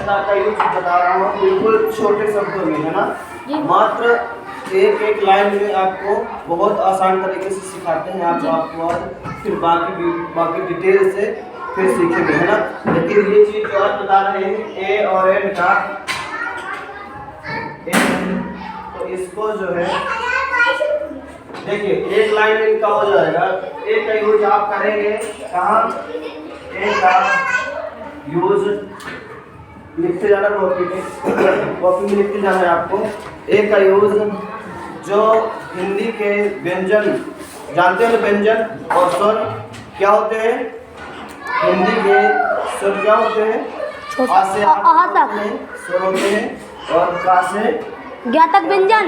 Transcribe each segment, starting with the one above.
का यूज बता रहा हूँ बिल्कुल छोटे शब्दों में, है ना। मात्र एक एक लाइन में आपको बहुत आसान तरीके से सिखाते हैं आपको, और फिर बाकी डिटेल से फिर सीखेंगे, है ना। लेकिन ये चीज़ जो आप बता रहे हैं ए और एन का, तो इसको जो है देखिए एक लाइन में इनका हो जाएगा। ए का यूज आप करेंगे कहाँ, ए का यूज लिखते जाना कॉपी में लिखते जाना है आपको। ए का यूज जो हिंदी के व्यंजन जानते हैं, व्यंजन और स्वर क्या होते हैं, हिंदी के स्वर क्या होते हैं, आ से आ तक स्वर होते हैं और का से ज्ञा तक व्यंजन,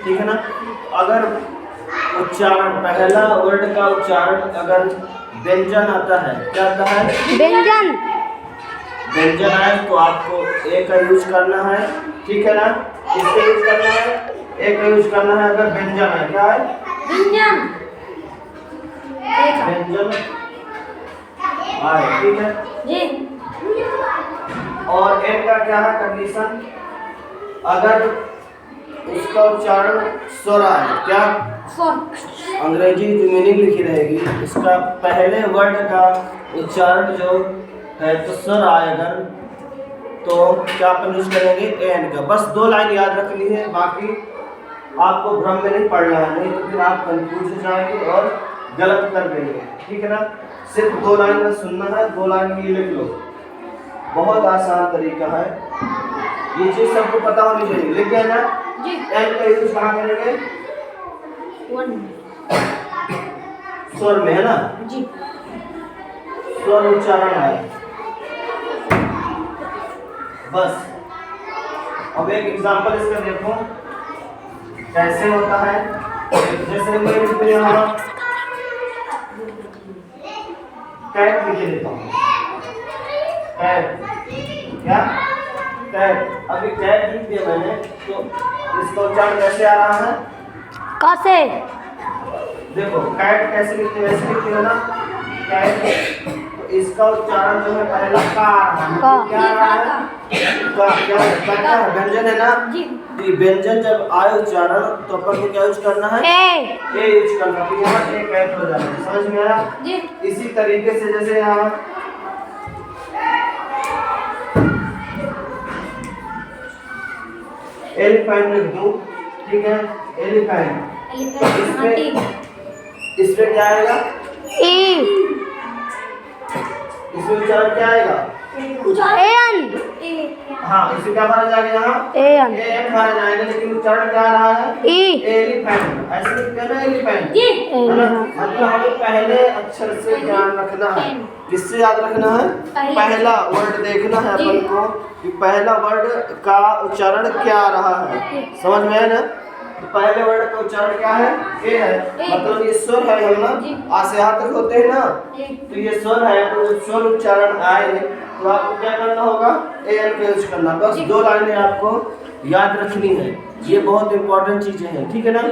ठीक है ना। अगर उच्चारण पहला वर्ड का उच्चारण अगर व्यंजन आता है, क्या आता है, व्यंजन आए तो आपको ए का यूज करना है, ठीक है ना। किसका यूज करना है, ए का यूज करना है। अगर व्यंजन है, क्या है, व्यंजन आए, ठीक है जी। और एन का क्या है कंडीशन, अगर उसका उच्चारण स्वर आए, क्या अंग्रेजी जो मीनिंग लिखी रहेगी इसका पहले वर्ड का उच्चारण जो है तो स्वर आए अगर, तो क्या अपन यूज करेंगे, एन का। बस 2 लाइन याद रखनी है, बाकी आपको भ्रम में नहीं पड़ना है, नहीं तो फिर आप कंफ्यूज हो जाएंगे और गलत कर देंगे, ठीक है ना। सिर्फ 2 लाइन में सुनना है, 2 लाइन में ये लिख लो, बहुत आसान तरीका है, ये चीज सबको पता होनी चाहिए। लिख गए ना जी। एन का यूज कहाँ करेंगे, स्वर में, है ना जी, स्वर उच्चारण है बस। अब एक एग्जांपल इसका देखो कैसे होता है। जैसे मैं इसमें यहाँ कैट लिखे देता हूँ, कैट, क्या कैट, अभी कैट लिख दिया मैंने, तो इसका उच्चारण कैसे आ रहा है, कैसे, देखो कैट कैसे लिखते हैं, वैसे लिखते हो ना कैट, तो इसका उच्चारण जो है पहला का आ रहा है, क्या आ रहा है, क्या है, व्यंजन है ना जी। व्यंजन जब आए उच्चारण तो अपन को क्या यूज करना है, ए यूज करना, तो यहाँ ए कैट हो जाएगा, समझ में आया जी। इसी तरीके से जैसे यहाँ एलिफेंट लिख दूं, ठीक है, एलिफेंट, इसमें क्या आएगा, इसमें उच्चारण क्या आएगा, एन, हाँ इसे क्या माना जाएगा, यहाँ एन माना जाएगा, लेकिन उच्चारण क्या आ रहा है, एलिफेंट, ऐसे लिखते हैं ना एलिफेंट, मतलब हमें पहले अक्षर से ध्यान रखना है। किससे याद रखना है, पहला वर्ड देखना है अपन को कि पहला वर्ड का उच्चारण क्या आ रहा है, समझ में है ना। तो पहले वर्ड का उच्चारण क्या है, ए है, मतलब ये स्वर है, हम ना आ से आ तक होते हैं ना, तो ये स्वर है, तो स्वर उच्चारण आए तो आपको क्या करना होगा, ए एन का यूज करना। बस 2 लाइनें आपको याद रखनी है, ये बहुत इंपॉर्टेंट चीजें हैं, ठीक है ना।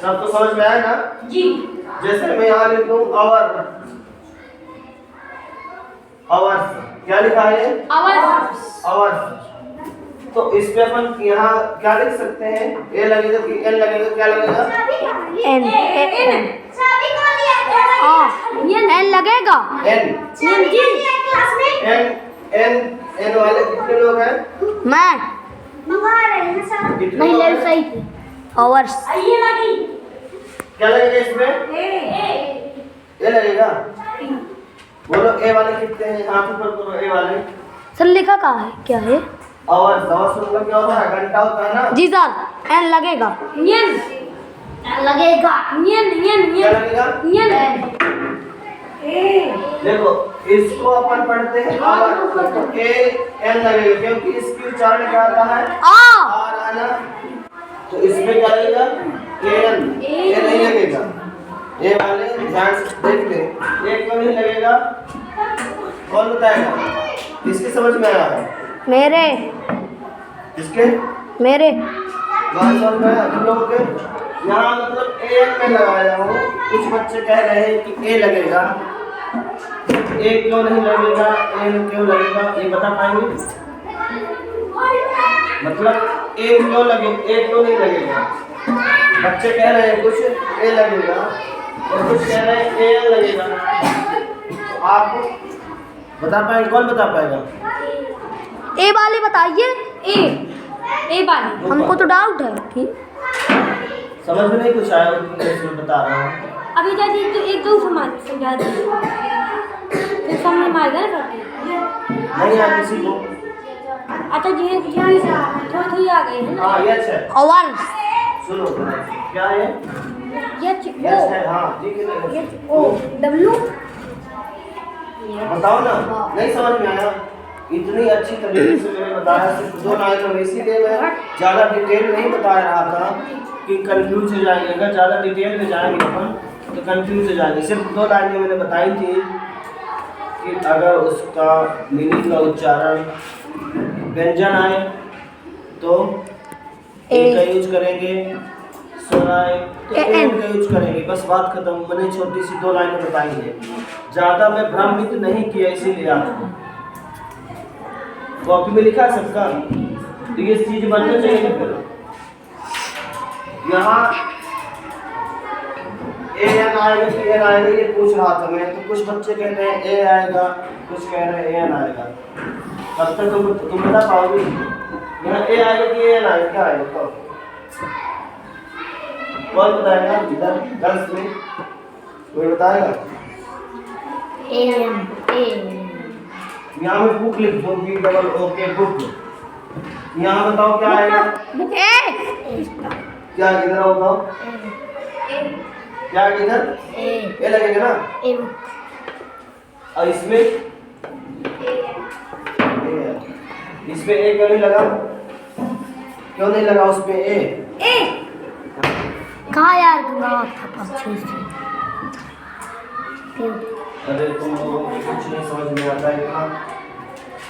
सब तो समझ में आया ना जी। जैसे मैं यहाँ लिख दूं आवर, आवर्स, क्या लिखा है, आवर्स, आवर्स, तो इस पे अपन यहाँ क्या लिख सकते हैं, ए लगेगा कि एन लगेगा, क्या लगेगा, एन, एन लगेगा, एन वाले कितने लोग हैं, मैं नहीं ले सही थे, आवर्स, क्या लगेगा इसमें, ए लगेगा। बोलो ए वाले कितने हैं, हाथ ऊपर करो, ए वाले सर लिखा कहाँ है, क्या है, आवर्स, आवर्स मतलब क्या होता है, घंटा होता है ना जी सर, एन लगेगा, एन लगेगा, क्या लगेगा, देखो इसको अपन पढ़ते हैं आवर, तो ए एन लगेगा क्योंकि इसकी उच्चारण क्या आता है, आ रहा ना, तो इसमें क्या लगेगा, एन, ए नहीं लगेगा, ए वाले ध्यान से देख ले, एक को नहीं लगेगा, कौन बताएगा, किसकी समझ में आ रहा है, मेरे, किसके, मेरे, बात समझ में आया तुम लोगों के। यहाँ मतलब ए एन में लगाया हूँ, कुछ बच्चे कह रहे हैं कि ए लगेगा, ए क्यों नहीं लगेगा, एन क्यों लगेगा, ये बता पाएंगे? मतलब ए क्यों लगे, ए क्यों नहीं लगेगा? बच्चे कह रहे हैं कुछ ए लगेगा और कुछ कह रहे हैं ए लगेगा। तो आप बता पाएंगे? कौन बता पाएगा? ए वाली बताइए। ए वाली हमको तो डाउट है कि समझ में नहीं कुछ आया, इसमें बता रहा हूँ। अभी दादी तो एक दो समझा दीजिए, फिर समझ में आएगा ना करके। नहीं आया किसी को? अच्छा जी थोड़ी आ गई है ना। हाँ यस है। और सुनो क्या है? यस यस है। हाँ ठीक है। ओ डब्ल्यू बताओ ना, नहीं समझ में आया? इतनी अच्छी तरीके से मैंने बताया, सिर्फ 2 लाइनों में, इसीलिए मैं ज़्यादा डिटेल नहीं बता रहा था कि कंफ्यूज हो जाएंगे। अगर ज़्यादा डिटेल में जाएंगे अपन तो कंफ्यूज हो जाएंगे। सिर्फ 2 लाइनें मैंने बताई थी कि अगर उसका मीनिंग का उच्चारण व्यंजन आए तो ए का यूज करेंगे, स्वर आए तो एन का यूज करेंगे। बस बात खत्म। मैंने छोटी सी 2 लाइनें बताई है, ज़्यादा मैं भ्रमित नहीं किया, इसीलिए आपको कॉपी में लिखा है सबका, तो ये चीज बनना चाहिए। फिर यहाँ ए एन आएगा कि एन आएगा, ये पूछ रहा था मैं। तो कुछ बच्चे कहते हैं ए आएगा, कुछ कह रहे हैं ए एन आएगा। तब तक तुम बता पाओगे यहाँ ए आएगा कि ए एन आएगा? क्या आएगा तो कौन बताएगा? इधर गर्ल्स में कोई बताएगा? ए एन यहाँ में बुक लिख दो, बी डबल ओ के बुक। यहाँ बताओ क्या आएगा? क्या इधर आओ बताओ, क्या इधर ए लगेगा ना? और इसमें इसमें ए क्यों नहीं लगा? क्यों नहीं लगा उसमें ए? कहाँ यार गंगा था पक्षी से। अरे तुम लोगों को कुछ नहीं समझ में आता है ना।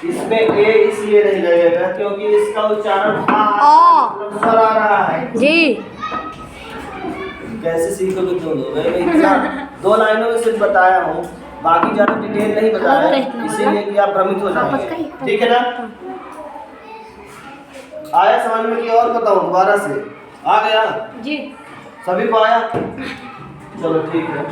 इसमें ए इसलिए नहीं लगेगा क्योंकि इसका उच्चारण स्वर आ रहा है जी। कैसे सीखोगे तुम लोग? मैं इतना 2 लाइनों में सिर्फ बताया हूँ, बाकी ज़्यादा डिटेल नहीं बताया, इसीलिए कि आप भ्रमित हो जाएंगे। ठीक है ना? आया समझ में कि और बताऊँ दोबारा से? आ गया जी? सभी को आया? चलो ठीक है।